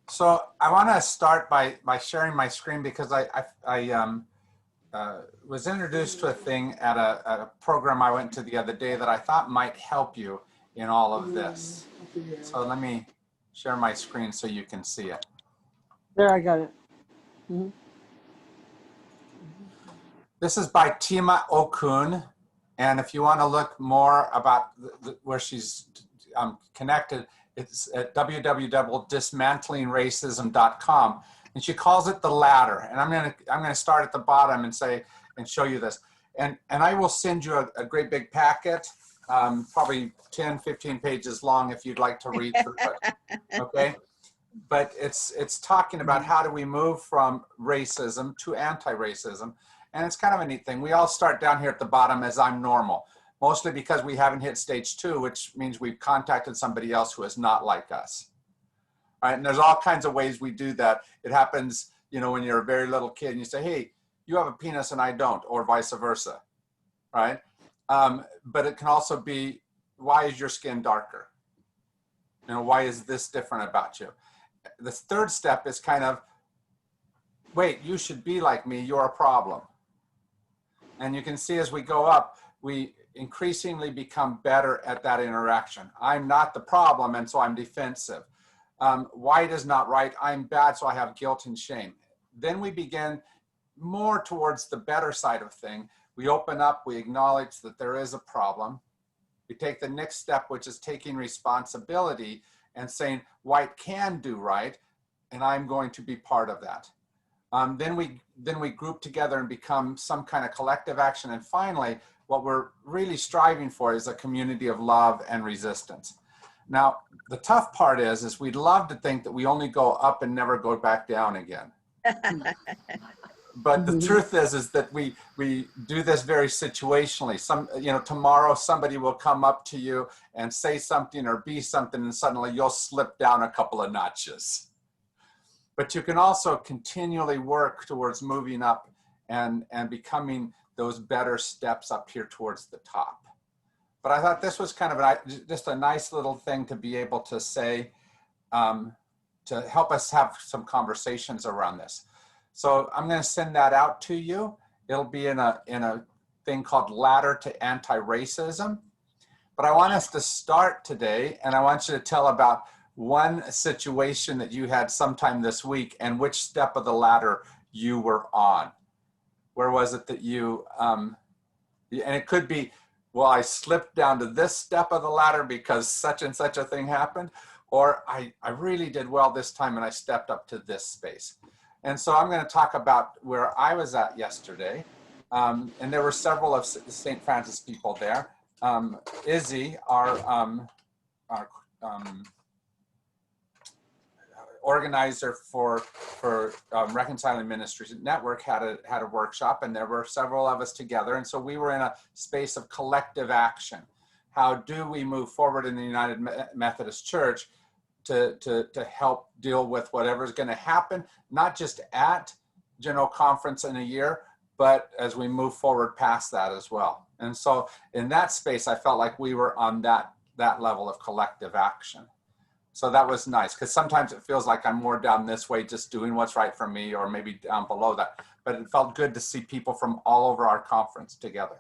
So I want to start by sharing my screen because was introduced to a thing at a program I went to the other day that I thought might help you in all of this. So let me share my screen so you can see it. There, I got it. Mm-hmm. This is by Tima Okun. And if you want to look more about where she's connected, it's at www.dismantlingracism.com. And she calls it the ladder. And I'm gonna start at the bottom and show you this. And I will send you a great big packet, probably 10, 15 pages long if you'd like to read through it. Okay. But it's talking about how do we move from racism to anti-racism. And it's kind of a neat thing. We all start down here at the bottom as I'm normal, mostly because we haven't hit stage 2, which means we've contacted somebody else who is not like us. All right, and there's all kinds of ways we do that. It happens, you know, when you're a very little kid and you say, hey, you have a penis and I don't, or vice versa, right? But it can also be, why is your skin darker? You know, why is this different about you? The third step is kind of, wait, you should be like me, you're a problem. And you can see as we go up, we increasingly become better at that interaction. I'm not the problem, and so I'm defensive. White is not right, I'm bad, so I have guilt and shame. Then we begin more towards the better side of thing. We open up, we acknowledge that there is a problem. We take the next step, which is taking responsibility and saying, white can do right, and I'm going to be part of that. Then we group together and become some kind of collective action. And finally, what we're really striving for is a community of love and resistance. Now, the tough part is we'd love to think that we only go up and never go back down again. But the truth is that we do this very situationally. Tomorrow somebody will come up to you and say something or be something, and suddenly you'll slip down a couple of notches. But you can also continually work towards moving up and becoming those better steps up here towards the top. But I thought this was kind of just a nice little thing to be able to say, to help us have some conversations around this. So I'm going to send that out to you. It'll be in a thing called Ladder to Anti-Racism. But I want us to start today, and I want you to tell about one situation that you had sometime this week and which step of the ladder you were on. Where was it that you, and it could be, well, I slipped down to this step of the ladder because such and such a thing happened, or I really did well this time and I stepped up to this space. And so I'm going to talk about where I was at yesterday. And there were several of St. Francis people there. Izzy, our organizer for Reconciling Ministries Network had a workshop, and there were several of us together. And so we were in a space of collective action. How do we move forward in the United Methodist Church to help deal with whatever's going to happen, not just at General Conference in a year, but as we move forward past that as well. And so in that space, I felt like we were on that level of collective action. So that was nice, because sometimes it feels like I'm more down this way, just doing what's right for me, or maybe down below that. But it felt good to see people from all over our conference together.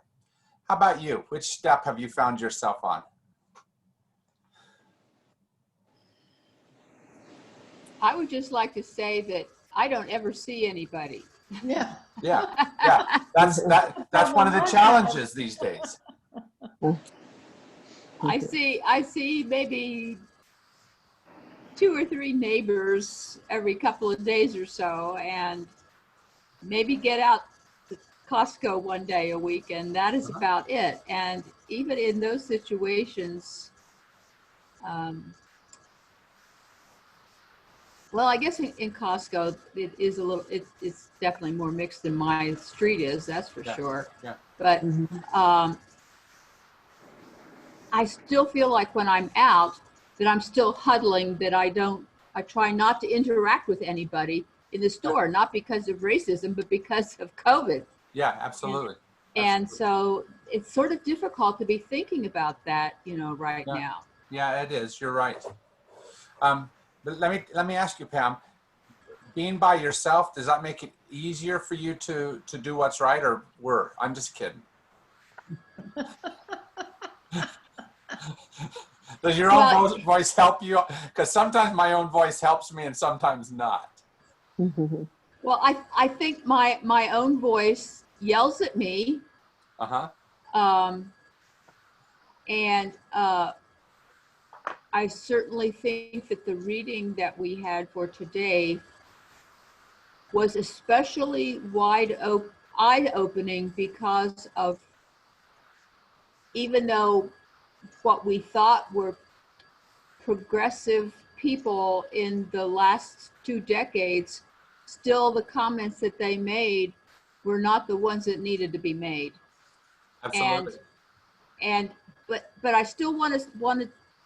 How about you? Which step have you found yourself on? I would just like to say that I don't ever see anybody. Yeah. That's one of the challenges these days. I see maybe 2 or 3 neighbors every couple of days or so, and maybe get out to Costco one day a week, and that is about it. And even in those situations, well, I guess in Costco, it is a little, it's definitely more mixed than my street is, that's for sure. Yeah. But I still feel like when I'm out, that I'm still huddling, that I try not to interact with anybody in the store, not because of racism, but because of COVID. Yeah, absolutely. And so it's sort of difficult to be thinking about that, right now. Yeah, it is. You're right. But let me ask you, Pam, being by yourself, does that make it easier for you to do what's right, or I'm just kidding. Does your own Well, voice help you? Because sometimes my own voice helps me and sometimes not. well, I think my own voice yells at me. Uh-huh. And I certainly think that the reading that we had for today was especially eye-opening because of, even though what we thought were progressive people in the last 2 decades, still the comments that they made were not the ones that needed to be made. Absolutely. And but I still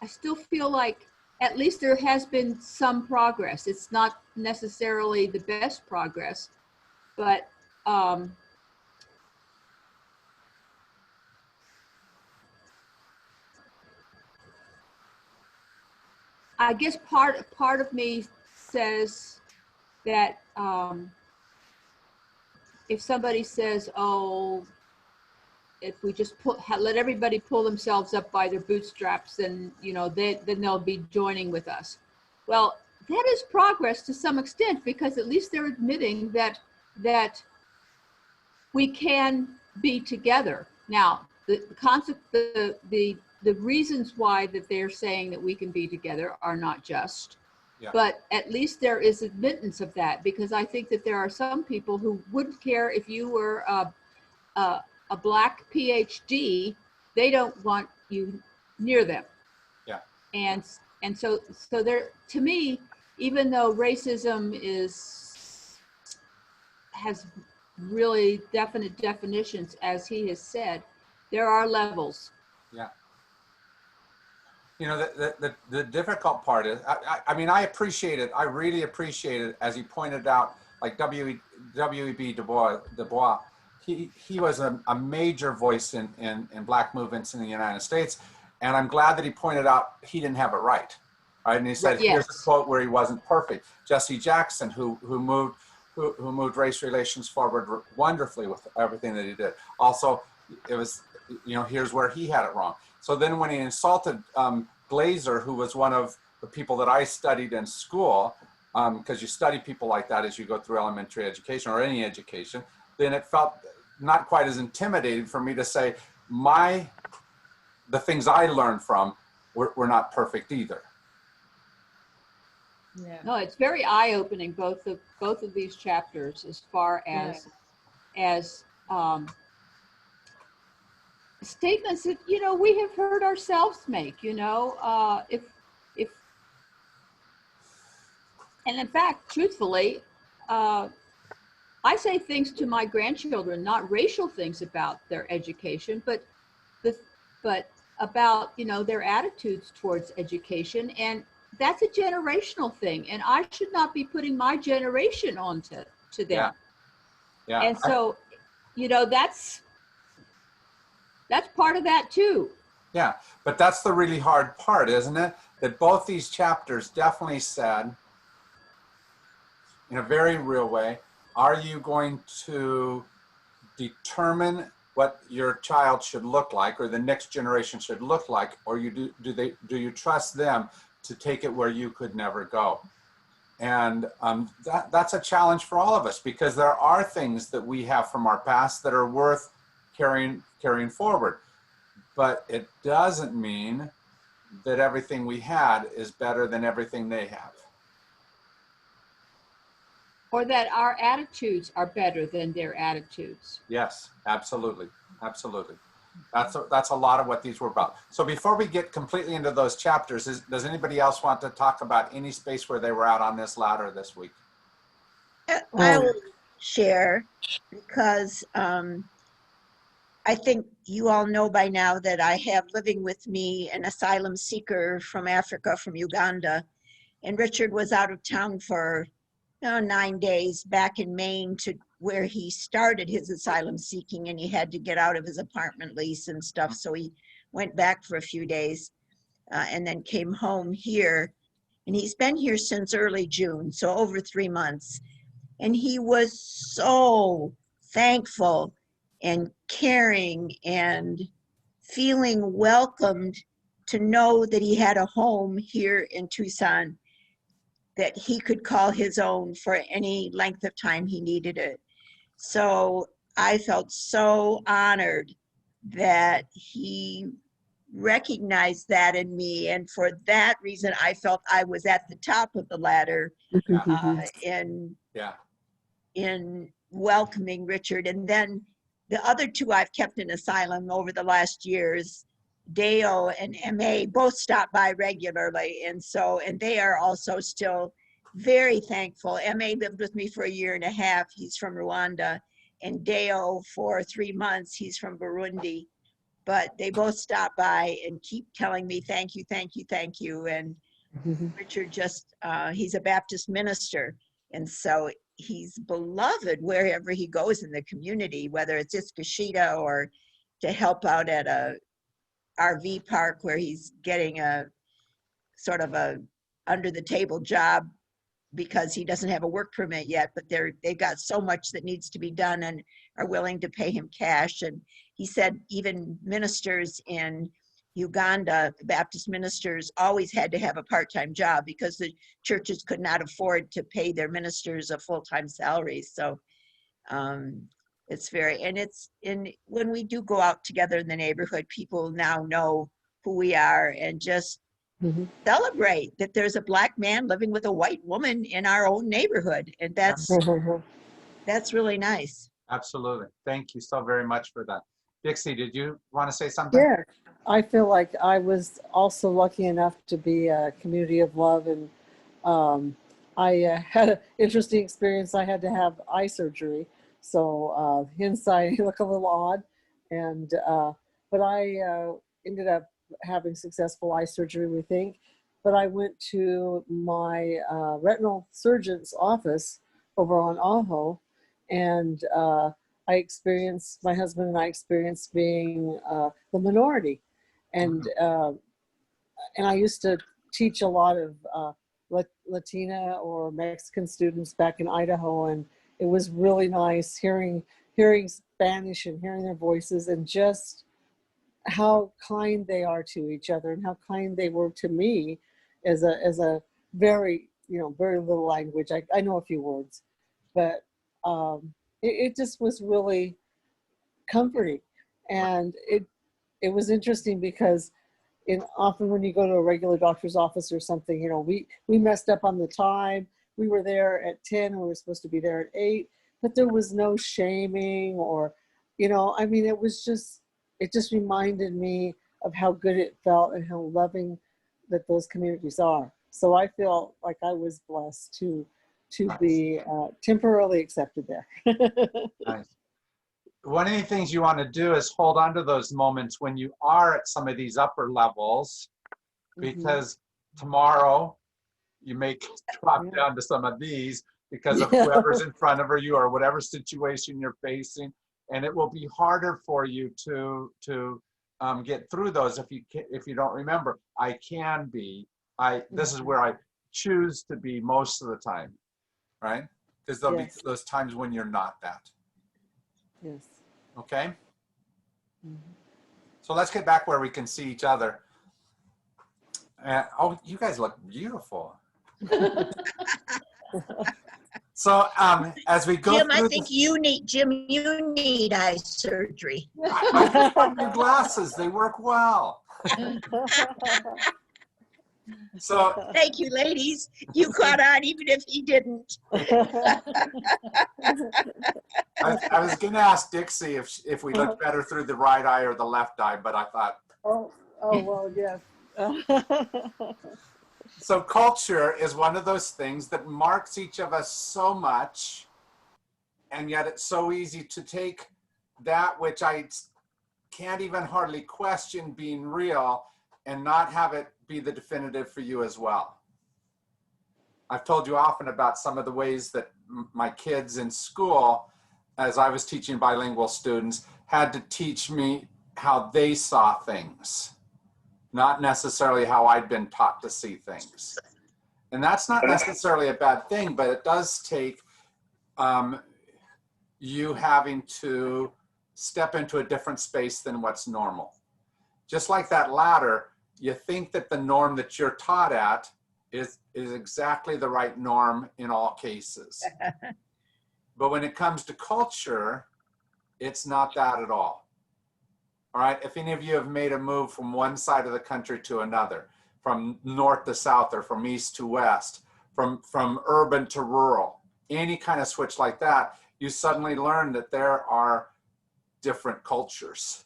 I still feel like at least there has been some progress. It's not necessarily the best progress, but I guess part of me says that if somebody says, "Oh, if we just let everybody pull themselves up by their bootstraps, then then they'll be joining with us." Well, that is progress to some extent, because at least they're admitting that we can be together. Now, the concept, the reasons why that they're saying that we can be together are not just. Yeah. But at least there is admittance of that, because I think that there are some people who wouldn't care if you were a black PhD. They don't want you near them. Yeah. And so there, to me, even though racism has really definite definitions, as he has said, there are levels. Yeah. The difficult part is, I mean, I appreciate it. I really appreciate it, as he pointed out, like W.E.B. Du Bois. He was a major voice in black movements in the United States. And I'm glad that he pointed out he didn't have it right. Right. And he said, here's a quote where he wasn't perfect. Jesse Jackson, who moved race relations forward wonderfully with everything that he did. Also, it was, here's where he had it wrong. So then when he insulted Glazer, who was one of the people that I studied in school, because you study people like that as you go through elementary education or any education, then it felt not quite as intimidating for me to say the things I learned from were not perfect either. Yeah. No, it's very eye-opening, both of these chapters, as far as statements that we have heard ourselves make. If and in fact, truthfully, I say things to my grandchildren, not racial things about their education, but about their attitudes towards education, and that's a generational thing, and I should not be putting my generation onto them. Yeah. Yeah. And so, that's part of that too. Yeah, but that's the really hard part, isn't it? That both these chapters definitely said, in a very real way, are you going to determine what your child should look like, or the next generation should look like, or do you trust them to take it where you could never go? And that's a challenge for all of us, because there are things that we have from our past that are worth carrying forward. But it doesn't mean that everything we had is better than everything they have. Or that our attitudes are better than their attitudes. Yes, absolutely. Absolutely. That's a lot of what these were about. So before we get completely into those chapters, does anybody else want to talk about any space where they were out on this ladder this week? I will share, because I think you all know by now that I have living with me an asylum seeker from Africa, from Uganda. And Richard was out of town for 9 days back in Maine, to where he started his asylum seeking, and he had to get out of his apartment lease and stuff. So he went back for a few days and then came home here. And he's been here since early June, so over 3 months. And he was so thankful and caring and feeling welcomed to know that he had a home here in Tucson that he could call his own for any length of time he needed it. So I felt so honored that he recognized that in me. And for that reason, I felt I was at the top of the ladder in Yeah. welcoming Richard. And then the other two I've kept in asylum over the last years, Deo and MA, both stop by regularly. And they are also still very thankful. MA lived with me for 1.5 years. He's from Rwanda. And Deo for 3 months, he's from Burundi. But they both stop by and keep telling me, thank you, thank you, thank you. And Richard just, he's a Baptist minister. And so he's beloved wherever he goes in the community, whether it's Iskashita or to help out at a RV park where he's getting a sort of a under the table job because he doesn't have a work permit yet, but they've got so much that needs to be done and are willing to pay him cash. And he said even ministers in Uganda, Baptist ministers, always had to have a part-time job because the churches could not afford to pay their ministers a full-time salary. So it's very, and when we do go out together in the neighborhood, people now know who we are and just celebrate that there's a Black man living with a white woman in our own neighborhood. And that's really nice. Absolutely. Thank you so very much for that. Dixie, did you want to say something? Yeah, I feel like I was also lucky enough to be a community of love, and I had an interesting experience. I had to have eye surgery, so hence I look a little odd, and but I ended up having successful eye surgery, we think. But I went to my retinal surgeon's office over on Ajo, and my husband and I experienced being the minority. And I used to teach a lot of Latina or Mexican students back in Idaho, and it was really nice hearing Spanish and hearing their voices and just how kind they are to each other and how kind they were to me as a very, very little language. I know a few words, but it just was really comforting. And it was interesting because often when you go to a regular doctor's office or something, we messed up on the time. We were there at 10 and we were supposed to be there at 8, but there was no shaming or, it just reminded me of how good it felt and how loving that those communities are. So I feel like I was blessed to be temporarily accepted there. Nice. One of the things you want to do is hold on to those moments when you are at some of these upper levels, because tomorrow you may drop down to some of these because of whoever's in front of you or whatever situation you're facing, and it will be harder for you to get through those if you don't remember. This is where I choose to be most of the time, right? Because there'll be those times when you're not that. Yes. Okay. So let's get back where we can see each other. Oh, you guys look beautiful. So as we go Jim, through I think you need eye surgery. I put new glasses. They work well. So Thank you, ladies. You caught on even if he didn't. I was going to ask Dixie if we looked better through the right eye or the left eye, but I thought. Oh well, yes. So culture is one of those things that marks each of us so much, and yet it's so easy to take that which I can't even hardly question being real and not have it be the definitive for you as well. I've told you often about some of the ways that my kids in school, as I was teaching bilingual students, had to teach me how they saw things, not necessarily how I'd been taught to see things. And that's not necessarily a bad thing, but it does take you having to step into a different space than what's normal. Just like that ladder, you think that the norm that you're taught at is exactly the right norm in all cases. But when it comes to culture, it's not that at all. All right, if any of you have made a move from one side of the country to another, from north to south or from east to west, from urban to rural, any kind of switch like that, you suddenly learn that there are different cultures.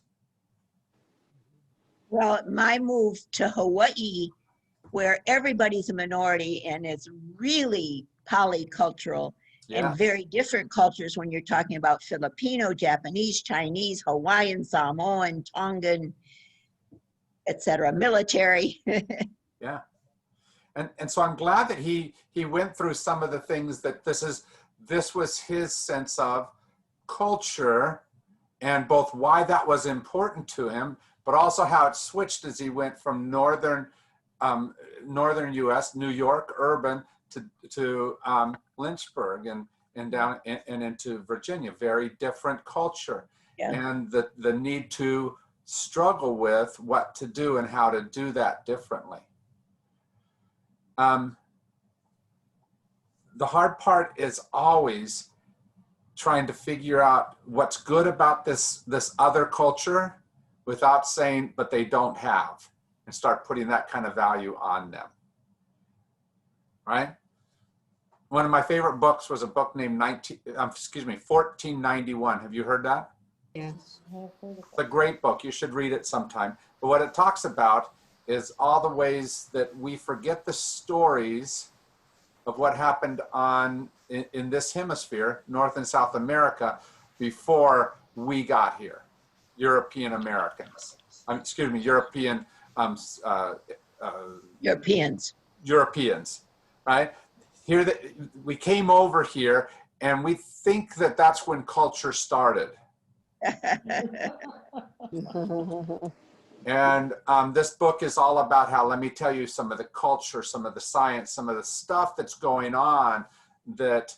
Well, my move to Hawaii, where everybody's a minority and it's really polycultural Yeah. and very different cultures when you're talking about Filipino, Japanese, Chinese, Hawaiian, Samoan, Tongan, etc., military. Yeah. And so I'm glad that he went through some of the things that this was his sense of culture, and both why that was important to him, but also how it switched as he went from northern U.S., New York, urban, to Lynchburg and down and into Virginia. Very different culture. Yeah. And the need to struggle with what to do and how to do that differently. The hard part is always trying to figure out what's good about this other culture without saying, but they don't have, and start putting that kind of value on them, right? One of my favorite books was a book named 1491. Have you heard that? Yes. It's a great book. You should read it sometime. But what it talks about is all the ways that we forget the stories of what happened in this hemisphere, North and South America, before we got here, European Americans. European Europeans, right? Here, we came over here, and we think that that's when culture started. And this book is all about how, let me tell you, some of the culture, some of the science, some of the stuff that's going on, that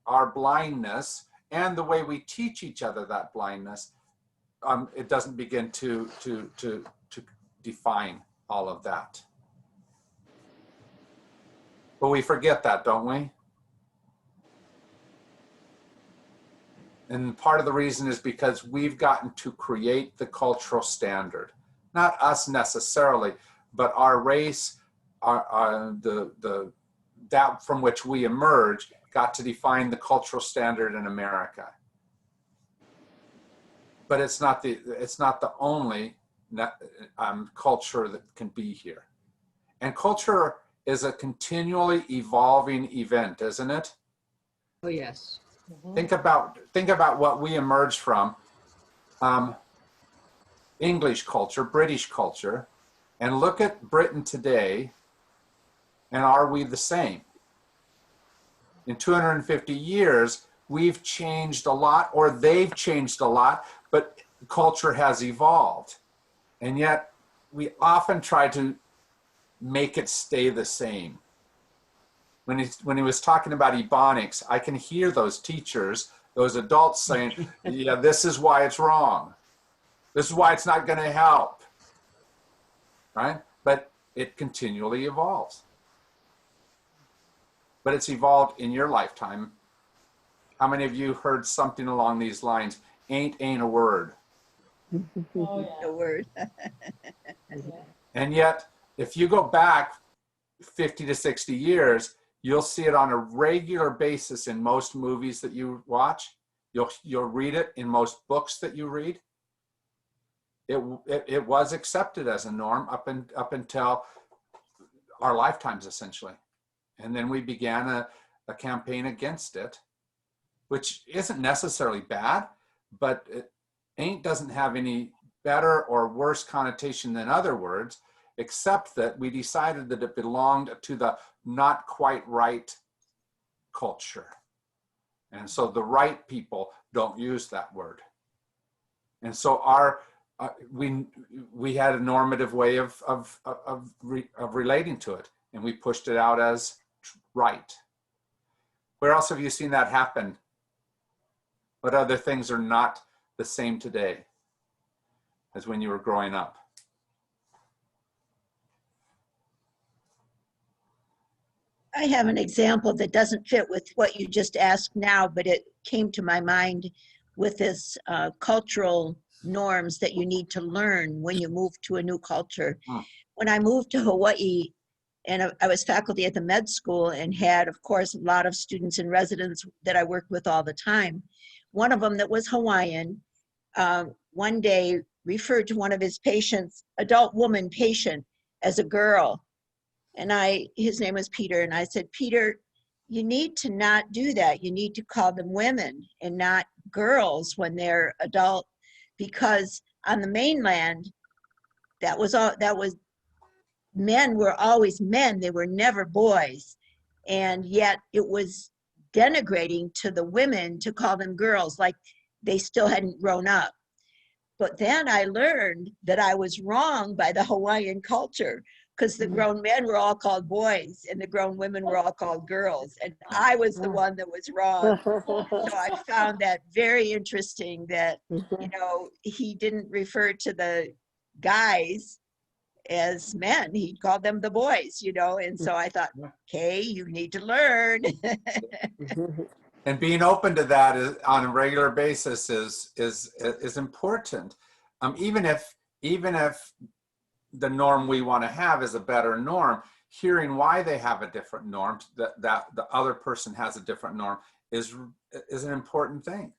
our blindness and the way we teach each other that blindness, it doesn't begin to define all of that. But we forget that, don't we? And part of the reason is because we've gotten to create the cultural standard. Not us necessarily, but our race, that from which we emerge, got to define the cultural standard in America. But it's not the only culture that can be here. And culture is a continually evolving event, isn't it? Oh, yes. Think about what we emerged from, English culture, British culture, and look at Britain today, and are we the same? In 250 years, we've changed a lot, or they've changed a lot, but culture has evolved. And yet, we often try to make it stay the same. When he was talking about Ebonics, I can hear those teachers, those adults saying, yeah, this is why it's wrong. This is why it's not going to help, right? But it continually evolves. But it's evolved in your lifetime. How many of you heard something along these lines? Ain't a word. Oh, yeah. A word. And yet, if you go back 50 to 60 years, you'll see it on a regular basis in most movies that you watch. You'll read it in most books that you read. It was accepted as a norm up until our lifetimes, essentially. And then we began a campaign against it, which isn't necessarily bad, but ain't doesn't have any better or worse connotation than other words, except that we decided that it belonged to the not quite right culture. And so the right people don't use that word. And so we had a normative way of relating to it. and we pushed it out as right. Where else have you seen that happen? What other things are not the same today as when you were growing up? I have an example that doesn't fit with what you just asked now, but it came to my mind with this cultural norms that you need to learn when you move to a new culture. When I moved to Hawaii, and I was faculty at the med school and had, of course, a lot of students and residents that I worked with all the time. One of them that was Hawaiian, one day referred to one of his patients, adult woman patient, as a girl. And his name was Peter, and I said, Peter, you need to not do that. You need to call them women and not girls when they're adult, because on the mainland, that was men were always men. They were never boys. And yet it was denigrating to the women to call them girls, like they still hadn't grown up. But then I learned that I was wrong by the Hawaiian culture, because the grown men were all called boys and the grown women were all called girls. And I was the one that was wrong. So I found that very interesting that, he didn't refer to the guys as men. He called them the boys, and so I thought, okay, you need to learn. And being open to that on a regular basis is important. Even if the norm we want to have is a better norm, hearing why they have a different norm, that the other person has a different norm, is an important thing.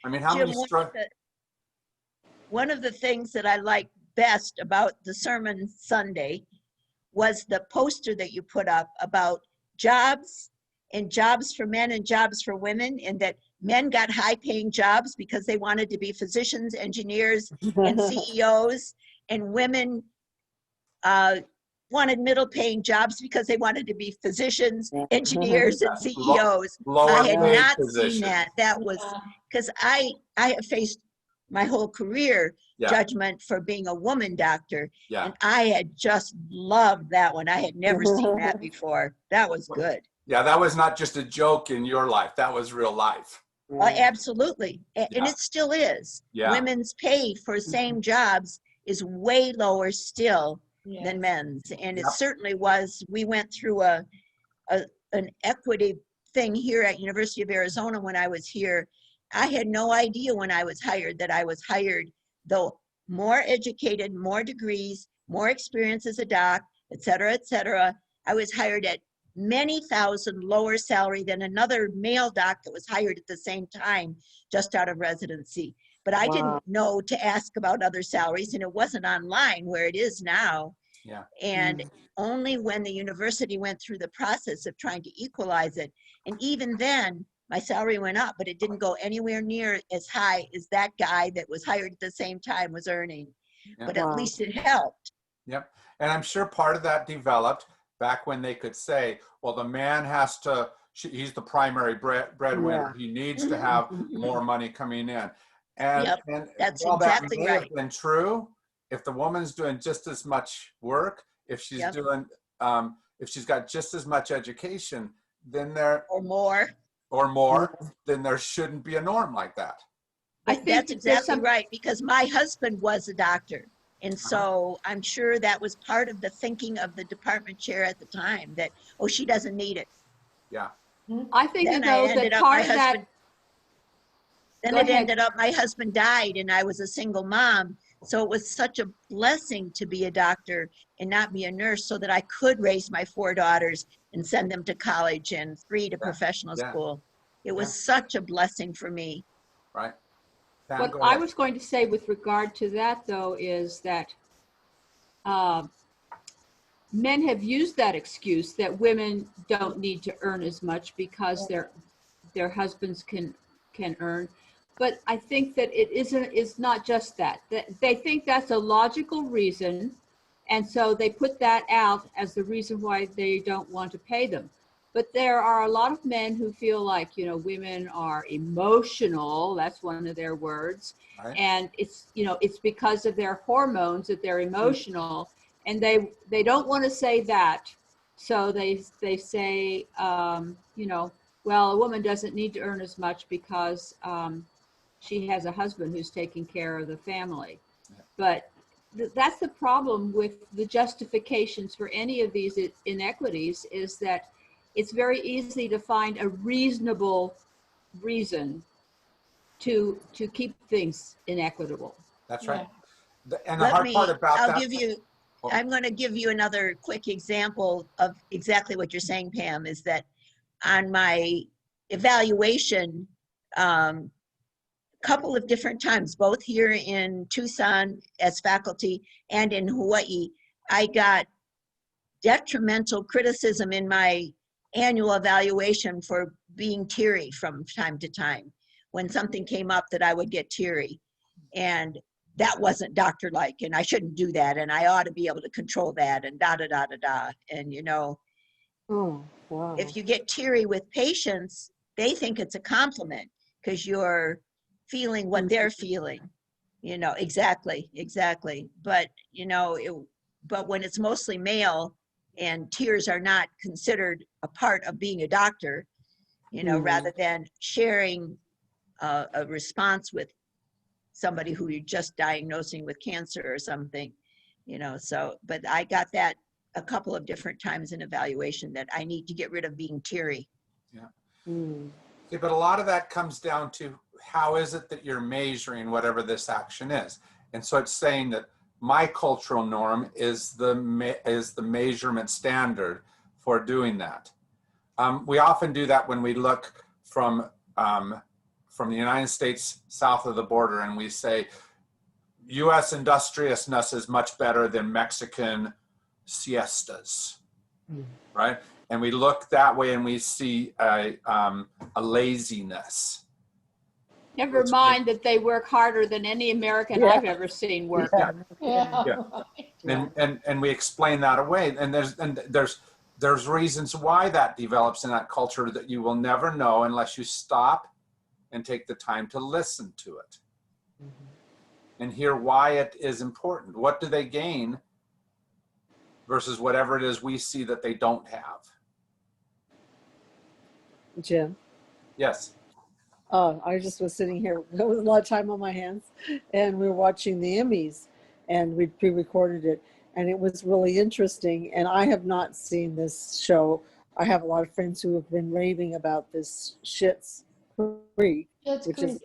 I mean, how Jim, many one of the things that I liked best about the sermon Sunday was the poster that you put up about jobs, and jobs for men and jobs for women, and that men got high-paying jobs because they wanted to be physicians, engineers, and CEOs, and women wanted middle-paying jobs because they wanted to be physicians, engineers, and CEOs. I had not seen that. That was because I have faced my whole career judgment for being a woman doctor, and I had just loved that one. I had never seen that before. That was good. Yeah, that was not just a joke in your life. That was real life. Absolutely. And it still is. Women's pay for same jobs is way lower still than men's. And it certainly was. We went through an equity thing here at University of Arizona when I was here. I had no idea when I was hired that I was hired, though more educated, more degrees, more experience as a doc, et cetera, et cetera. I was hired at many thousand lower salary than another male doc that was hired at the same time, just out of residency. But I didn't know to ask about other salaries, and it wasn't online where it is now. And only when the university went through the process of trying to equalize it, and even then, my salary went up, but it didn't go anywhere near as high as that guy that was hired at the same time was earning. But at least it helped. Yep. And I'm sure part of that developed back when they could say, well, the man has to, he's the primary breadwinner. He needs to have more money coming in. And that's while exactly that may right. have been true, if the woman's doing just as much work, if she's doing, if she's got just as much education, then or more, then there shouldn't be a norm like that. I think that's exactly right, because my husband was a doctor. And so I'm sure that was part of the thinking of the department chair at the time, that, oh, she doesn't need it. Yeah. I think that part of that. Then it ended up, my husband died and I was a single mom. So it was such a blessing to be a doctor and not be a nurse, so that I could raise my 4 daughters and send them to college and 3 to professional school. It was such a blessing for me. Right. What I was going to say with regard to that, though, is that men have used that excuse that women don't need to earn as much because their husbands can earn. But I think that it's not just that. They think that's a logical reason, and so they put that out as the reason why they don't want to pay them. But there are a lot of men who feel like, women are emotional. That's one of their words. Right. And it's because of their hormones that they're emotional. And they don't want to say that So they say, you know, well, a woman doesn't need to earn as much because she has a husband who's taking care of the family. But that's the problem with the justifications for any of these inequities, is that it's very easy to find a reasonable reason to keep things inequitable. That's Yeah. right. And the hard part about I'll that. give you, Oh. I'm going to give you another quick example of exactly what you're saying, Pam, is that on my evaluation, couple of different times, both here in Tucson as faculty and in Hawaii, I got detrimental criticism in my annual evaluation for being teary from time to time. When something came up that I would get teary. And that wasn't doctor-like, and I shouldn't do that, and I ought to be able to control that, and da-da-da-da-da. And you know, Oh, wow. if you get teary with patients, they think it's a compliment because you're feeling what they're feeling. You know, exactly. But, you know, but when it's mostly male and tears are not considered a part of being a doctor, you know, rather than sharing a response with somebody who you're just diagnosing with cancer or something, you know. So, but I got that a couple of different times in evaluation, that I need to get rid of being teary. Yeah. Mm. See, but a lot of that comes down to how is it that you're measuring whatever this action is. And so it's saying that my cultural norm is the measurement standard for doing that. We often do that when we look from the United States south of the border, and we say U.S. industriousness is much better than Mexican siestas, right? And we look that way and we see a laziness. Never mind that they work harder than any American I've ever seen work. Yeah. And we explain that away. And there's reasons why that develops in that culture that you will never know unless you stop and take the time to listen to it and hear why it is important. What do they gain versus whatever it is we see that they don't have? Jim? Yes. I just was sitting here with a lot of time on my hands, and we were watching the Emmys, and we pre-recorded it, and it was really interesting. And I have not seen this show. I have a lot of friends who have been raving about this Schitt's Creek, That's which great. is,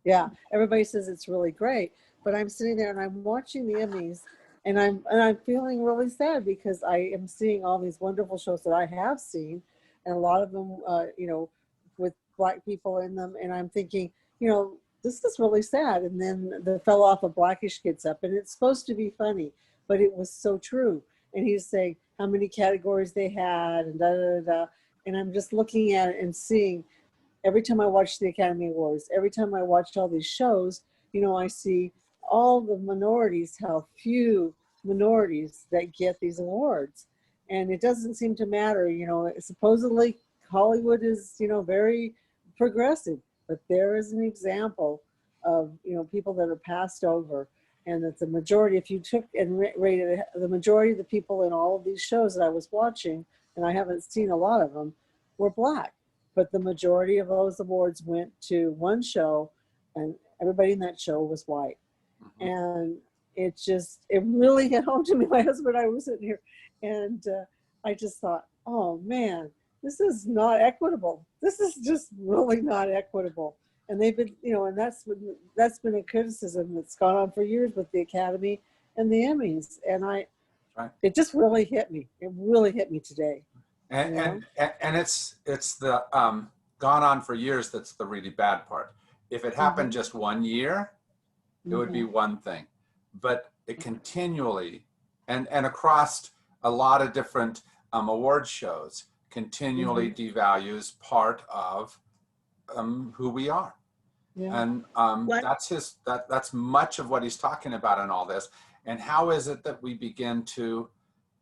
yeah, everybody says it's really great. But I'm sitting there and I'm watching the Emmys, and I'm feeling really sad because I am seeing all these wonderful shows that I have seen, and a lot of them, you know, with Black people in them, and I'm thinking, you know, this is really sad. And then the fellow off of Blackish gets up, and it's supposed to be funny, but it was so true. And he's saying how many categories they had, and da da da da. And I'm just looking at it and seeing, every time I watch the Academy Awards, every time I watch all these shows, you know, I see all the minorities, how few minorities that get these awards. And it doesn't seem to matter, you know, supposedly Hollywood is, you know, very progressive, but there is an example of, you know, people that are passed over, and that the majority, if you took and rated the majority of the people in all of these shows that I was watching, and I haven't seen a lot of them, were Black. But the majority of those awards went to one show, and everybody in that show was white. And it really hit home to me. My husband and I were sitting here, and I just thought, oh man, this is not equitable. This is just really not equitable. And they've been, you know, and that's been a criticism that's gone on for years with the Academy and the Emmys. And it just really hit me. It really hit me today. And it's the gone on for years that's the really bad part. If it happened just 1 year, it would be one thing. But it continually, and across a lot of different award shows, continually devalues part of who we are. Yeah. And that's much of what he's talking about in all this. And how is it that we begin to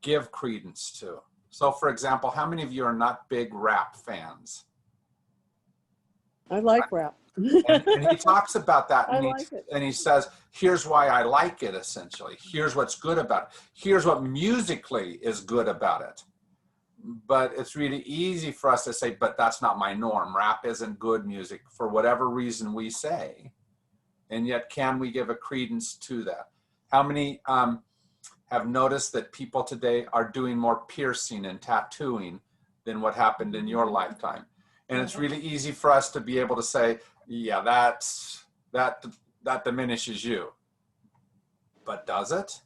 give credence to? So, for example, how many of you are not big rap fans? I like rap. And he talks about that, I like it. and he says, here's why I like it, essentially. Here's what's good about it. Here's what musically is good about it. but it's really easy for us to say, but that's not my norm. Rap isn't good music for whatever reason we say. And yet, can we give a credence to that? How many have noticed that people today are doing more piercing and tattooing than what happened in your lifetime? And it's really easy for us to be able to say, yeah, that diminishes you. But does it?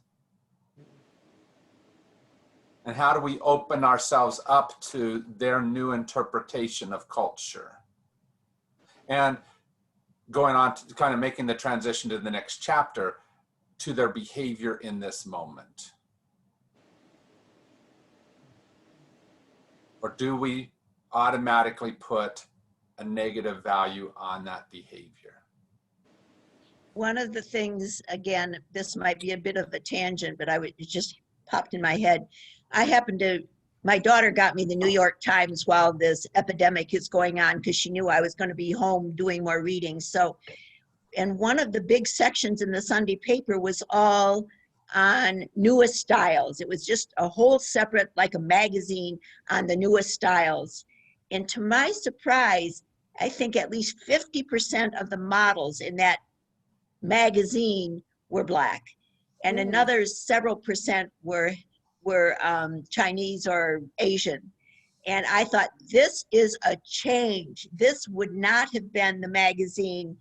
And how do we open ourselves up to their new interpretation of culture? And going on to kind of making the transition to the next chapter, to their behavior in this moment. Or do we automatically put a negative value on that behavior? One of the things, again, this might be a bit of a tangent, but it just popped in my head. My daughter got me the New York Times while this epidemic is going on because she knew I was going to be home doing more reading. So, and one of the big sections in the Sunday paper was all on newest styles. It was just a whole separate, like a magazine on the newest styles. And to my surprise, I think at least 50% of the models in that magazine were Black, and another several percent were Chinese or Asian. And I thought, this is a change. This would not have been the magazine,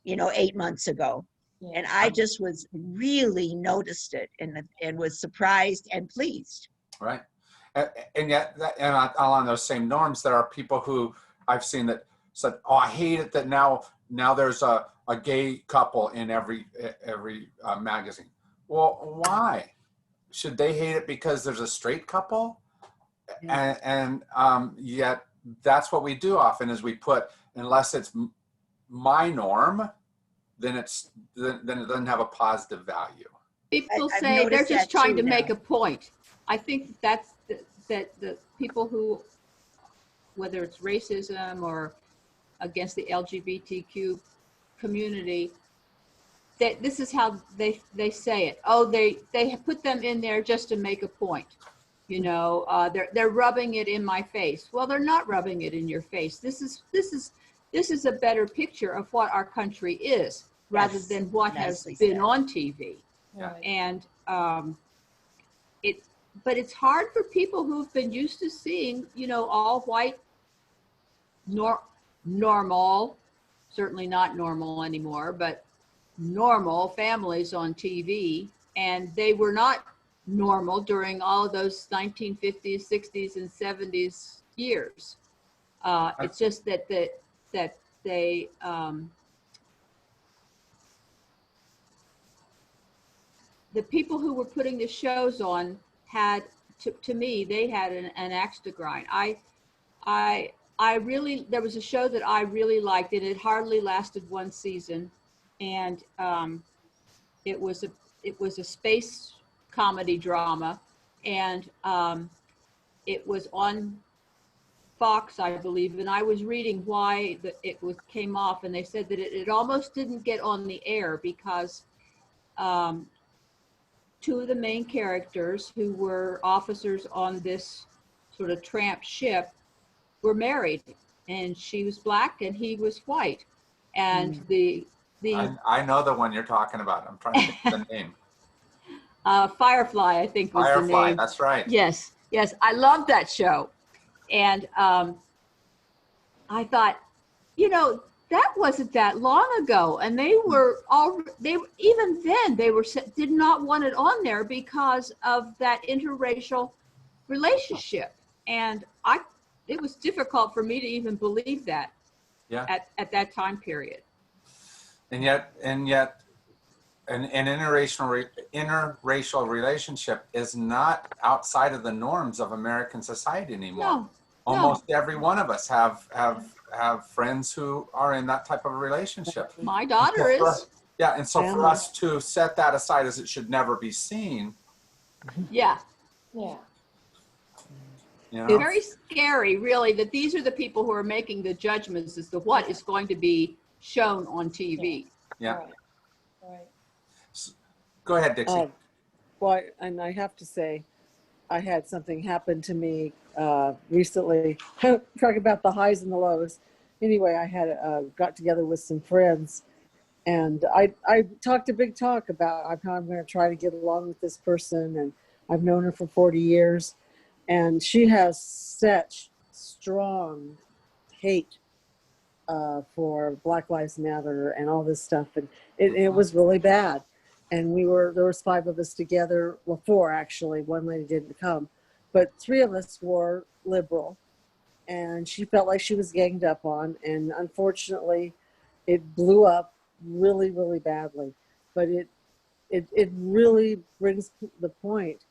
8 months ago. Yeah. And I just was really noticed it and was surprised and pleased. Right. And yet, and along those same norms, there are people who I've seen that said, oh, I hate it that now there's a gay couple in every magazine. Well, why? Should they hate it because there's a straight couple? Yeah. And yet that's what we do often is we put, unless it's my norm, then it doesn't have a positive value. People say they're just trying to make a point. I think that the people who, whether it's racism or against the LGBTQ community, that this is how they say it. Oh, they put them in there just to make a point. They're rubbing it in my face. Well, they're not rubbing it in your face. This is a better picture of what our country is, rather than what has been on TV. Yeah. And but it's hard for people who've been used to seeing, all white, normal, certainly not normal anymore, but normal families on TV, and they were not normal during all of those 1950s, 60s, and 70s years. It's just that they the people who were putting the shows on had, to me, they had an axe to grind. There was a show that I really liked, and it hardly lasted one season, and it was a space comedy drama, and it was on Fox, I believe, and I was reading why it came off, and they said that it almost didn't get on the air because two of the main characters, who were officers on this sort of tramp ship, were married, and she was Black and he was white, and I know the one you're talking about. I'm trying to think of the name. Firefly, I think was the name. Firefly, that's right. Yes, I loved that show, and I thought, that wasn't that long ago, and they even then did not want it on there because of that interracial relationship, and it was difficult for me to even believe that. Yeah. At that time period. And yet, an interracial relationship is not outside of the norms of American society anymore. No. Almost every one of us have friends who are in that type of a relationship. My daughter is. Yeah, and so for us to set that aside as it should never be seen. Yeah. Yeah. It's very scary, really, that these are the people who are making the judgments as to what is going to be shown on TV. Yeah. Right. Go ahead, Dixie. Well, and I have to say, I had something happen to me recently. Talk about the highs and the lows. Anyway, I had got together with some friends, and I talked a big talk about how I'm going to try to get along with this person, and I've known her for 40 years, and she has such strong hate for Black Lives Matter and all this stuff, and it was really bad. And there was 5 of us together, well, 4 actually. One lady didn't come, but 3 of us were liberal, and she felt like she was ganged up on, and unfortunately, it blew up really, really badly. But it really brings the point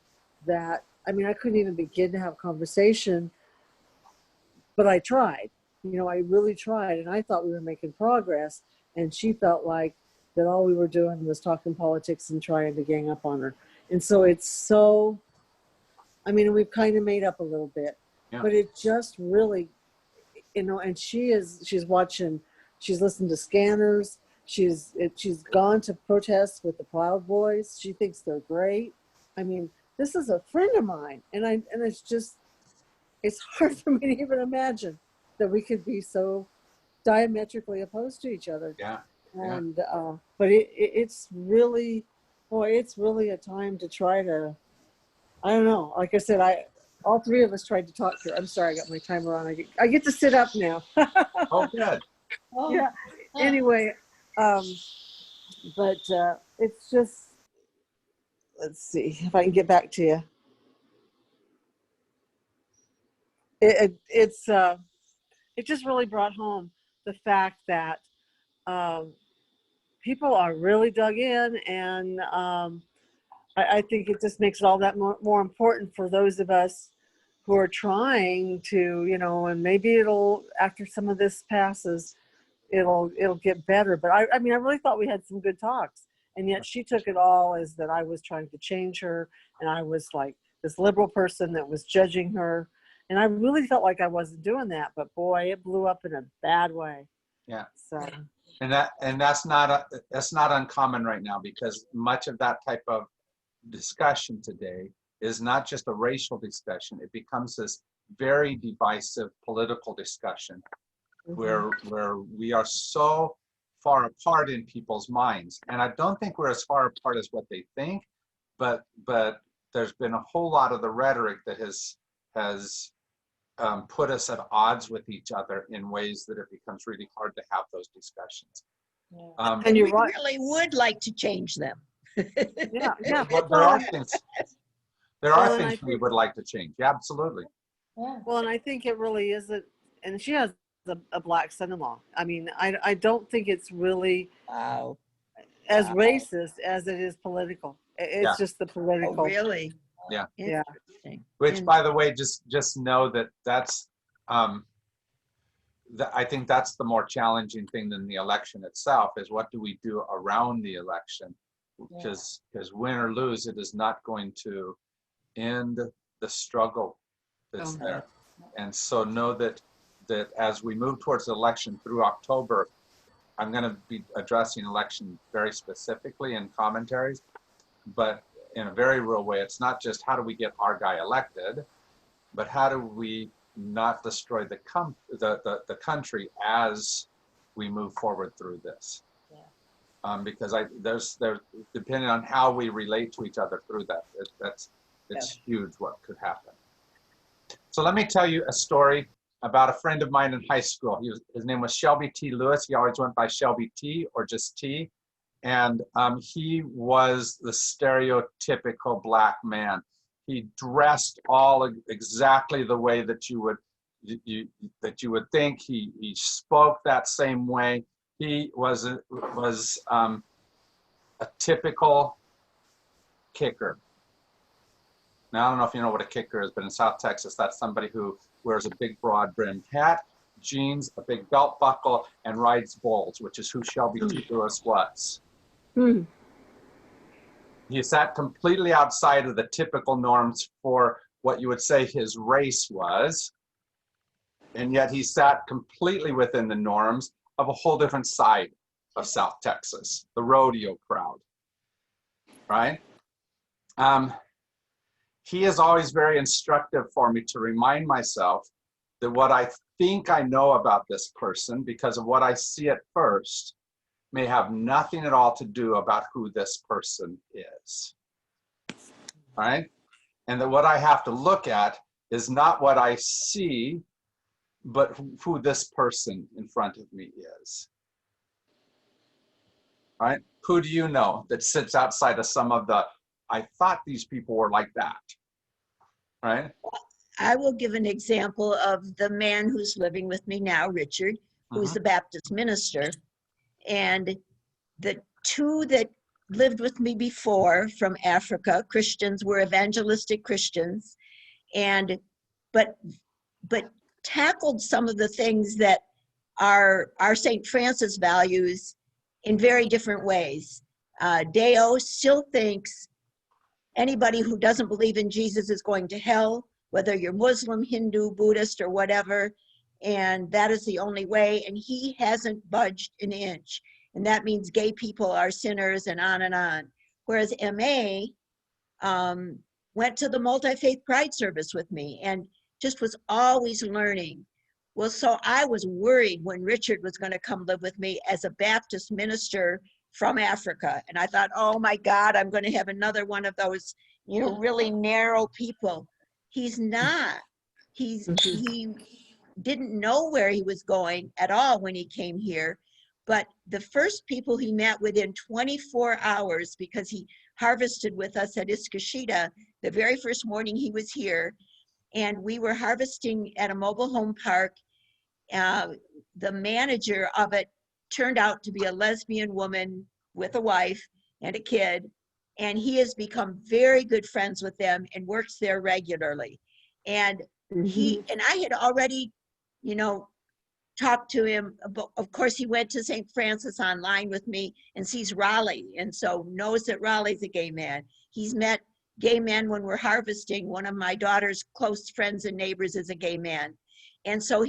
that, I mean, I couldn't even begin to have a conversation, but I tried. I really tried, and I thought we were making progress, and she felt like that all we were doing was talking politics and trying to gang up on her. And so I mean, we've kind of made up a little bit, Yeah. but it just really, and she's watching, she's listened to Scanners. She's gone to protests with the Proud Boys. She thinks they're great. I mean, this is a friend of mine, and it's hard for me to even imagine that we could be so diametrically opposed to each other. Yeah. And but it's really, boy, it's really a time to try to, I don't know. Like I said, all 3 of us tried to talk to her. I'm sorry, I got my timer on. I get to sit up now. Oh, good. Yeah. Anyway, but it's just, let's see if I can get back to you. It just really brought home the fact that people are really dug in, and I think it just makes it all that more important for those of us who are trying to, and maybe it'll, after some of this passes, it'll get better. But I mean, I really thought we had some good talks, and yet she took it all as that I was trying to change her, and I was like this liberal person that was judging her. And I really felt like I wasn't doing that, but boy, it blew up in a bad way. Yeah. So. And that's not uncommon right now, because much of that type of discussion today is not just a racial discussion. It becomes this very divisive political discussion where we are so far apart in people's minds. And I don't think we're as far apart as what they think, but there's been a whole lot of the rhetoric that has put us at odds with each other in ways that it becomes really hard to have those discussions. And We you're right. really would like to change them. Yeah. But there are things Well, and I we think- would like to change. Yeah, absolutely. Well, and I think it really isn't, and she has a black son-in-law. I mean, I don't think it's really Wow. as Wow. racist as it is political. It's Yeah. just the Oh, political. really? Yeah. Yeah. Interesting. Which, by the way, just know that's I think that's the more challenging thing than the election itself, is what do we do around the election? Because win or lose, it is not going to end the struggle that's there. And so know that as we move towards the election through October, I'm going to be addressing election very specifically in commentaries, but in a very real way. It's not just how do we get our guy elected, but how do we not destroy the country as we move forward through this. Because there's depending on how we relate to each other through that, it's huge what could happen. So let me tell you a story about a friend of mine in high school. His name was Shelby T. Lewis. He always went by Shelby T or just T. And he was the stereotypical black man. He dressed all exactly the way that you would think. He spoke that same way. He was a typical kicker. Now, I don't know if you know what a kicker is, but in South Texas, that's somebody who wears a big broad brimmed hat, jeans, a big belt buckle, and rides bulls, which is who Shelby T. Lewis was. Hmm. He sat completely outside of the typical norms for what you would say his race was, and yet he sat completely within the norms of a whole different side of South Texas, the rodeo crowd, right? he is always very instructive for me to remind myself that what I think I know about this person, because of what I see at first, may have nothing at all to do about who this person is. All right? And that what I have to look at is not what I see, but who this person in front of me is. All right? Who do you know that sits outside of some of the, I thought these people were like that? Right? I will give an example of the man who's living with me now, Richard, who's a Baptist minister. And the two that lived with me before from Africa, Christians, were evangelistic Christians, and but tackled some of the things that are St. Francis values in very different ways. Deo still thinks anybody who doesn't believe in Jesus is going to hell, whether you're Muslim, Hindu, Buddhist, or whatever, and that is the only way, and he hasn't budged an inch. And that means gay people are sinners and on and on. Whereas MA went to the multi-faith pride service with me and just was always learning. Well, so I was worried when Richard was going to come live with me as a Baptist minister from Africa. And I thought, oh my God, I'm going to have another one of those, you know, really narrow people. He's not. He didn't know where he was going at all when he came here. But the first people he met within 24 hours, because he harvested with us at Iskashita the very first morning he was here, and we were harvesting at a mobile home park. The manager of it turned out to be a lesbian woman with a wife and a kid, and he has become very good friends with them and works there regularly. And and I had already, you know, talked to him about, of course, he went to St. Francis online with me and sees Raleigh, and so knows that Raleigh's a gay man. He's met gay men when we're harvesting. One of my daughter's close friends and neighbors is a gay man. And so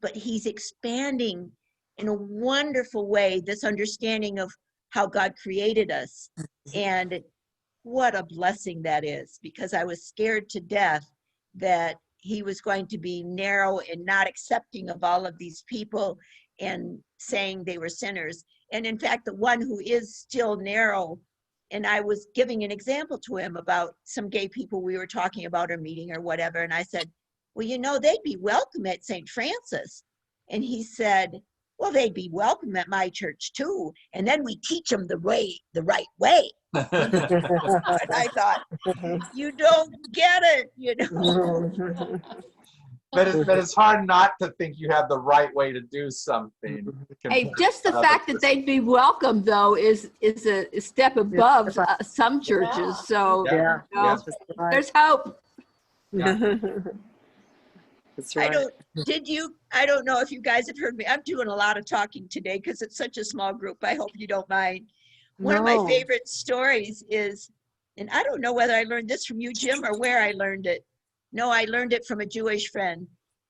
but he's expanding in a wonderful way this understanding of how God created us. And what a blessing that is, because I was scared to death that he was going to be narrow and not accepting of all of these people and saying they were sinners. And in fact, the one who is still narrow, and I was giving an example to him about some gay people we were talking about or meeting or whatever. And I said, well, you know, they'd be welcome at St. Francis. And he said, well, they'd be welcome at my church too. And then we teach them the right way. And I thought, you don't get it, you know. But it's hard not to think you have the right way to do something. Hey, just the fact that they'd be welcome, though, is a step above some churches. So Yeah. you know, there's hope. Yeah. That's right. I don't know if you guys have heard me. I'm doing a lot of talking today because it's such a small group. I hope you don't mind. One of my favorite stories is, and I don't know whether I learned this from you, Jim, or where I learned it. No, I learned it from a Jewish friend.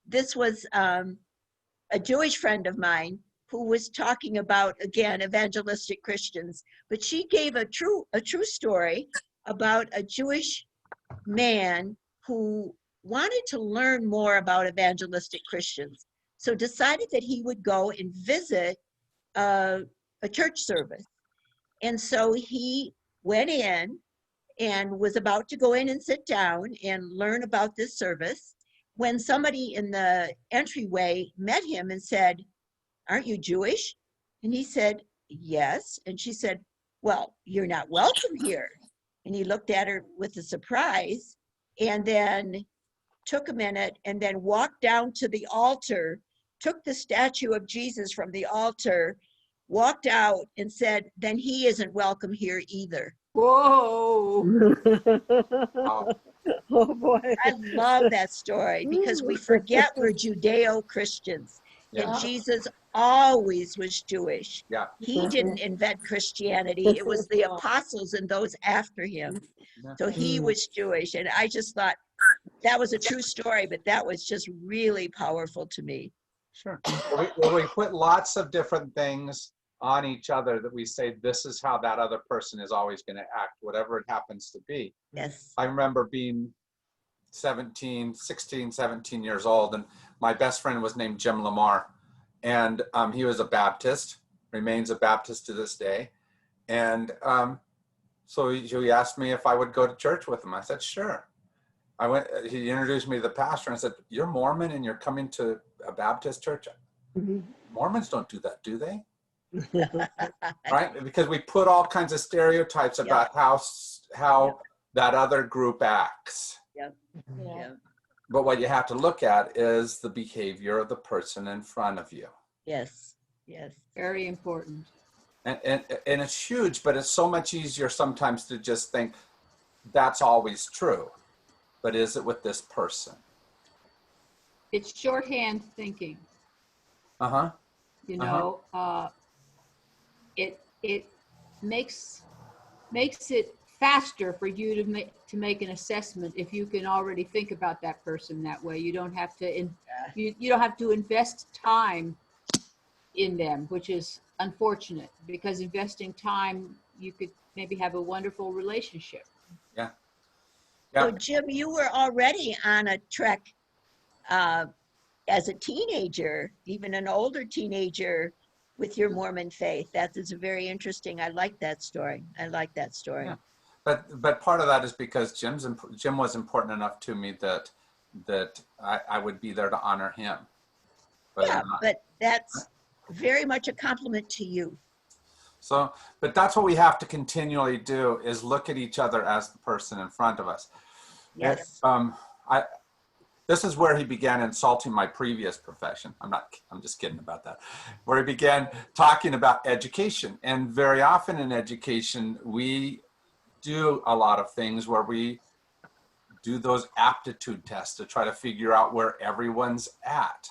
This was a Jewish friend of mine who was talking about, again, evangelistic Christians, but she gave a true story about a Jewish man who wanted to learn more about evangelistic Christians, so decided that he would go and visit a church service. And so he went in and was about to go in and sit down and learn about this service when somebody in the entryway met him and said, aren't you Jewish? And he said, yes. And she said, well, you're not welcome here. And he looked at her with a surprise and then took a minute and then walked down to the altar, took the statue of Jesus from the altar, walked out and said, then he isn't welcome here either. Whoa. Oh boy. I love that story because we forget we're Judeo-Christians. And Jesus always was Jewish. Yeah. He didn't invent Christianity. It was the apostles and those after him. So he was Jewish. And I just thought that was a true story, but that was just really powerful to me. Sure. We put lots of different things on each other that we say, this is how that other person is always going to act, whatever it happens to be. Yes. I remember being 16, 17 years old, and my best friend was named Jim Lamar. And he was a Baptist, remains a Baptist to this day. And so he asked me if I would go to church with him. I said, sure. I went, he introduced me to the pastor and said, you're Mormon and you're coming to a Baptist church? Mhm. Mormons don't do that, do they? Right? Because we put all kinds of stereotypes about how that other group acts. Yep. Yeah. Yeah. But what you have to look at is the behavior of the person in front of you. Yes. Yes. Very important. And it's huge, but it's so much easier sometimes to just think that's always true. But is it with this person? It's shorthand thinking. Uh-huh. You know, it makes it faster for you to make an assessment if you can already think about that person that way. You don't have to you don't have to invest time in them, which is unfortunate, because investing time, you could maybe have a wonderful relationship. Yeah. So Jim, you were already on a trek as a teenager, even an older teenager, with your Mormon faith. That is very interesting. I like that story. I like that story. Yeah. But part of that is because Jim was important enough to me that I would be there to honor him. But that's very much a compliment to you. So, but that's what we have to continually do, is look at each other as the person in front of us. Yes. This is where he began insulting my previous profession. I'm just kidding about that. Where he began talking about education. And very often in education, we do a lot of things where we do those aptitude tests to try to figure out where everyone's at.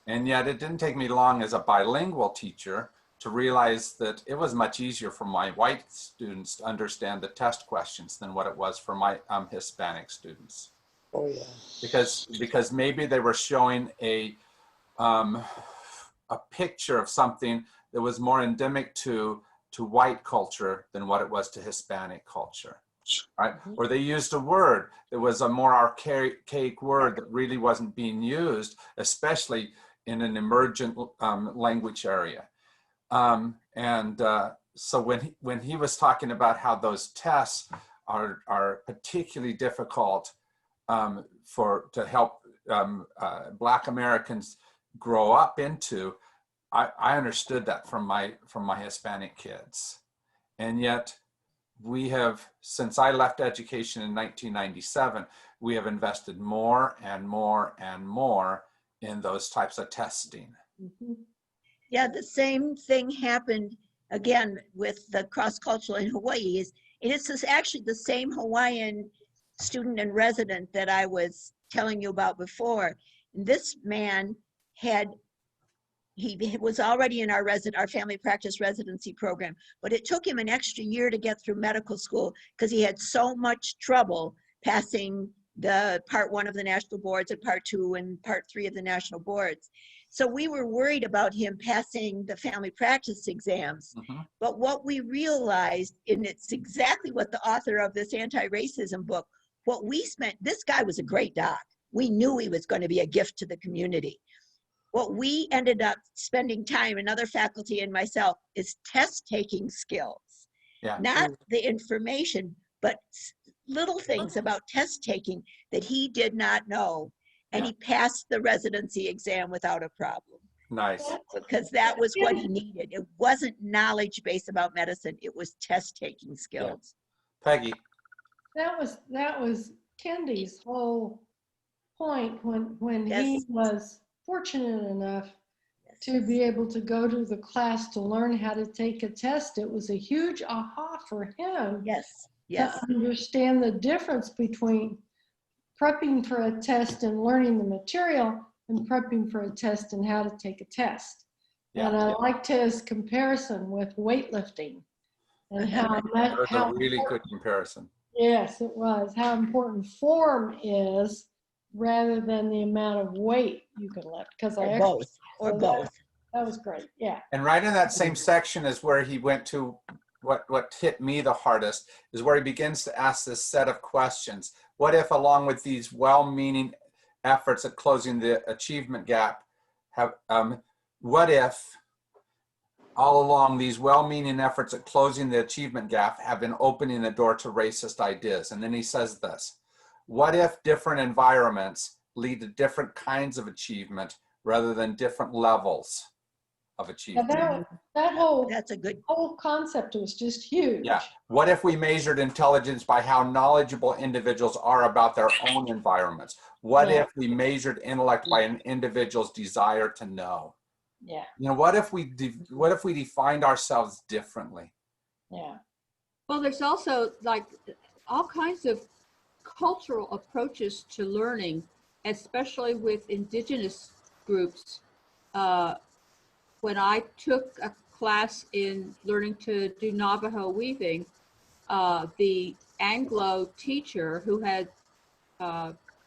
And yet it didn't take me long as a bilingual teacher to realize that it was much easier for my white students to understand the test questions than what it was for my Hispanic students. Oh yeah. Because maybe they were showing a picture of something that was more endemic to white culture than what it was to Hispanic culture, right? Or they used a word that was a more archaic word that really wasn't being used, especially in an emergent language area. So when he was talking about how those tests are particularly difficult to help Black Americans grow up into, I understood that from my Hispanic kids. And yet we have, since I left education in 1997, we have invested more and more and more in those types of testing. Mm-hmm. Yeah, the same thing happened again with the cross-cultural in Hawaii. It's actually the same Hawaiian student and resident that I was telling you about before. And this man he was already in our family practice residency program, but it took him an extra year to get through medical school because he had so much trouble passing the part 1 of the national boards and part 2 and part 3 of the national boards. So we were worried about him passing the family practice exams. Mm-hmm. But what we realized, and it's exactly what the author of this anti-racism book, this guy was a great doc. We knew he was going to be a gift to the community. What we ended up spending time, another faculty and myself, is test-taking skills. Yeah. Not the information, but little things about test-taking that he did not know. And he passed the residency exam without a problem. Nice. Because that was what he needed. It wasn't knowledge base about medicine. It was test-taking skills. Yeah. Peggy. That was Kendi's whole point when Yes. he was fortunate enough to be able to go to the class to learn how to take a test. It was a huge aha for him. Yes. To understand the difference between prepping for a test and learning the material and prepping for a test and how to take a test. Yeah. And I liked his comparison with weightlifting and how That was a really good comparison. Yes, it was. How important form is rather than the amount of weight you can lift. Because Or both. That was great. Yeah. And right in that same section is where he went to what hit me the hardest, is where he begins to ask this set of questions. What if, along with these well-meaning efforts at closing the achievement gap, what if all along these well-meaning efforts at closing the achievement gap have been opening the door to racist ideas? And then he says this: what if different environments lead to different kinds of achievement rather than different levels of Now achievement? that whole That's a good, concept was just huge. Yeah. What if we measured intelligence by how knowledgeable individuals are about their own environments? What Yeah. if we measured intellect by an individual's desire to know? Yeah. You know, what if we defined ourselves differently? Yeah. Well, there's also like all kinds of cultural approaches to learning, especially with indigenous groups. When I took a class in learning to do Navajo weaving, the Anglo teacher who had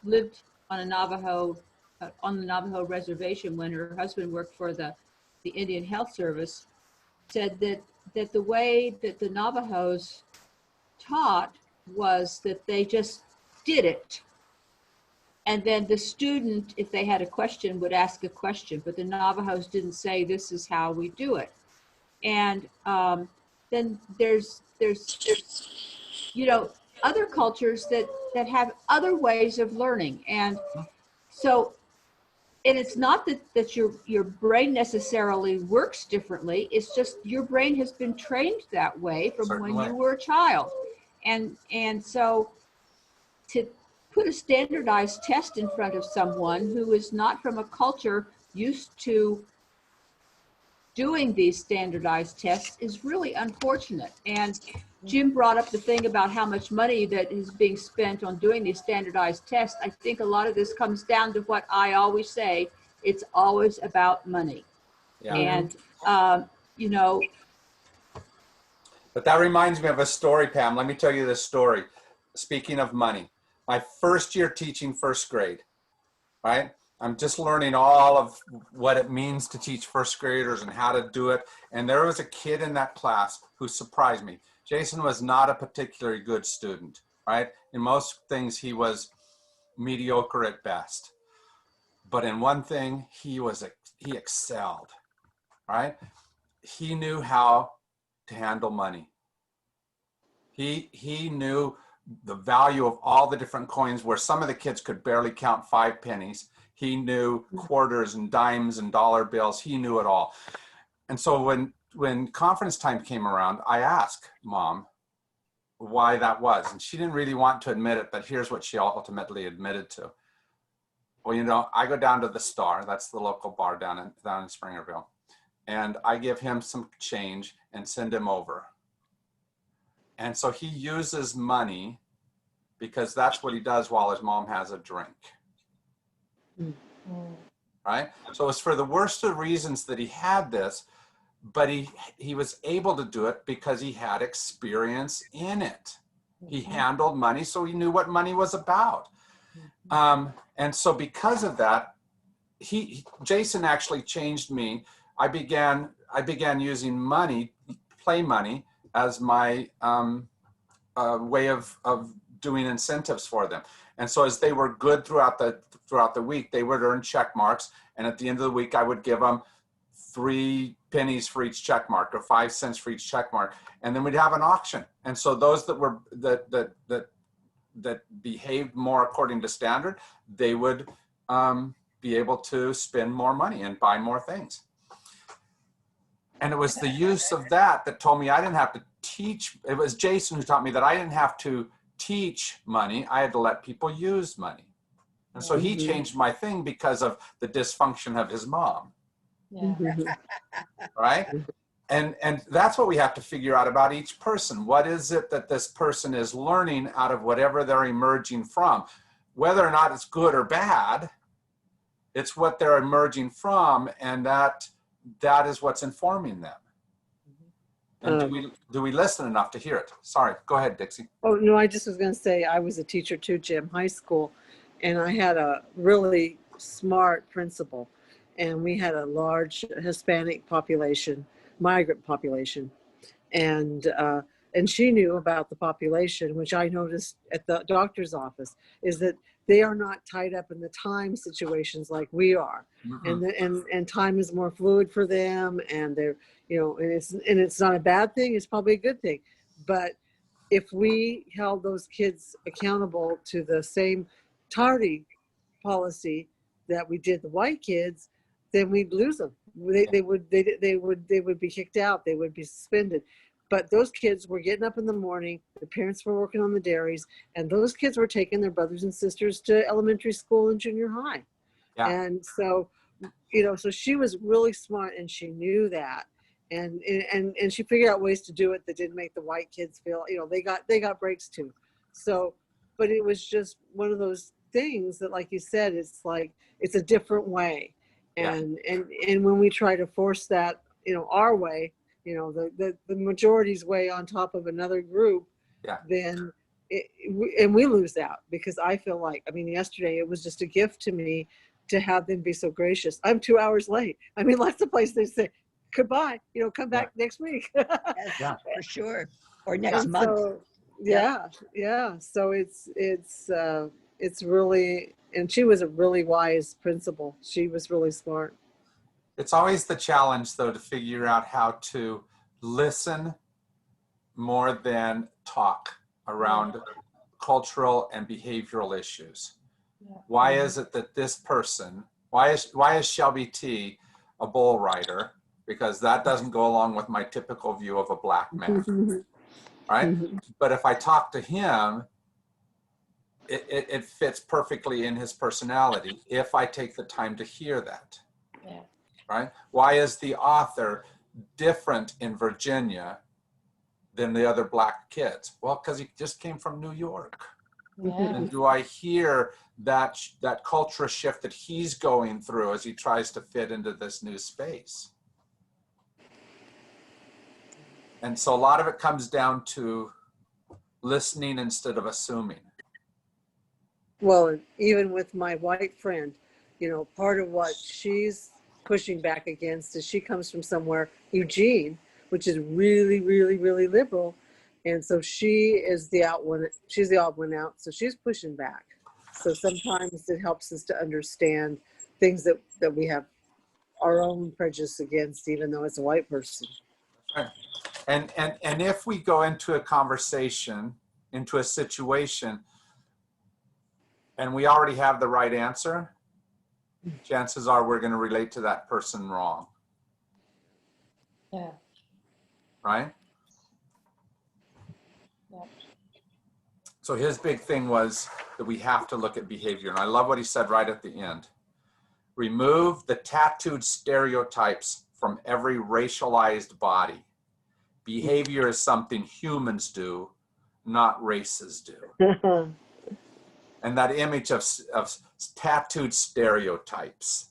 lived on the Navajo reservation when her husband worked for the Indian Health Service, said that the way that the Navajos taught was that they just did it. And then the student, if they had a question, would ask a question, but the Navajos didn't say, this is how we do it. And then there's you know, other cultures that have other ways of learning. And so, and it's not that your brain necessarily works differently. It's just your brain has been trained that way from Certain when way. you were a child. And so to put a standardized test in front of someone who is not from a culture used to doing these standardized tests is really unfortunate. And Jim brought up the thing about how much money that is being spent on doing these standardized tests. I think a lot of this comes down to what I always say: it's always about money. Yeah. And you know, But that reminds me of a story, Pam. Let me tell you this story. Speaking of money, my first year teaching first grade, right? I'm just learning all of what it means to teach first graders and how to do it. And there was a kid in that class who surprised me. Jason was not a particularly good student, right? In most things, he was mediocre at best. But in one thing, he excelled, right? He knew how to handle money. He knew the value of all the different coins, where some of the kids could barely count 5 pennies. He knew quarters and dimes and dollar bills. He knew it all. And so when conference time came around, I asked Mom why that was. And she didn't really want to admit it, but here's what she ultimately admitted to. Well, you know, I go down to the Star, that's the local bar down in Springerville, and I give him some change and send him over. And so he uses money because that's what he does while his mom has a drink. Right? So it's for the worst of reasons that he had this, but he was able to do it because he had experience in it. He handled money, so he knew what money was about. And so because of that, Jason actually changed me. I began using money, play money, as my way of doing incentives for them. And so as they were good throughout the week, they would earn check marks. And at the end of the week, I would give them 3 pennies for each check mark, or 5 cents for each check mark. And then we'd have an auction. And so those that behaved more according to standard, they would be able to spend more money and buy more things. And it was the use of that told me I didn't have to teach. It was Jason who taught me that I didn't have to teach money. I had to let people use money. And so he changed my thing because of the dysfunction of his mom. Yeah. Right? And that's what we have to figure out about each person. What is it that this person is learning out of whatever they're emerging from? Whether or not it's good or bad, it's what they're emerging from, and that is what's informing them. And do we listen enough to hear it? Sorry, go ahead, Dixie. Oh, no, I just was going to say I was a teacher too, Jim, high school, and I had a really smart principal. and we had a large Hispanic population, migrant population, and she knew about the population, which I noticed at the doctor's office, is that they are not tied up in the time situations like we are, and time is more fluid for them, and they're, you know, and it's not a bad thing. It's probably a good thing, but if we held those kids accountable to the same tardy policy that we did the white kids, then we'd lose them. They would be kicked out. They would be suspended. But those kids were getting up in the morning. The parents were working on the dairies, and those kids were taking their brothers and sisters to elementary school and junior high. Yeah. And so, you know, so she was really smart, and she knew that, and she figured out ways to do it that didn't make the white kids feel, you know, they got breaks too. So, but it was just one of those things that, like you said, it's like it's a different way, and when we try to force that, you know, our way, you know, the majority's way on top of another group, then we lose out, because I feel like, I mean, yesterday it was just a gift to me to have them be so gracious. I'm 2 hours late. I mean, lots of places they say goodbye, you know, come back next week. Yes, for sure, or next month. So, so it's really, and she was a really wise principal. She was really smart. It's always the challenge, though, to figure out how to listen more than talk around cultural and behavioral issues. Why is it that this person, why is Shelby T a bull rider? Because that doesn't go along with my typical view of a black man, right? But if I talk to him, it fits perfectly in his personality if I take the time to hear that. Yeah. Right? Why is the author different in Virginia than the other black kids? Well, because he just came from New York. And do I hear that culture shift that he's going through as he tries to fit into this new space? And so a lot of it comes down to listening instead of assuming. Well, even with my white friend, you know, part of what she's pushing back against is she comes from somewhere, Eugene, which is really, really, really liberal. And so she is the odd one out. So she's pushing back. So sometimes it helps us to understand things that we have our own prejudice against, even though it's a white person. Right. And if we go into a conversation, into a situation, and we already have the right answer, chances are we're going to relate to that person wrong. Yeah. Right? Yeah. So his big thing was that we have to look at behavior. And I love what he said right at the end. Remove the tattooed stereotypes from every racialized body. Behavior is something humans do, not races do. And that image of tattooed stereotypes,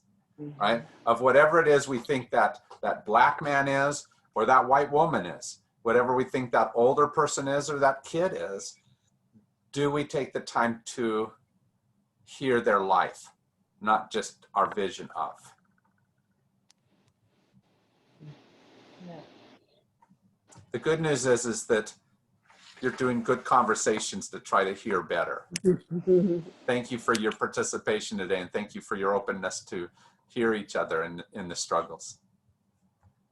right? Of whatever it is we think that black man is, or that white woman is, whatever we think that older person is, or that kid is, do we take the time to hear their life, not just our vision of? Yeah. The good news is that you're doing good conversations to try to hear better. Thank you for your participation today, and thank you for your openness to hear each other in the struggles.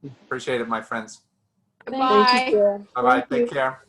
Appreciate it, my friends. Goodbye. Thank you, Bye-bye. Thank you. Take care.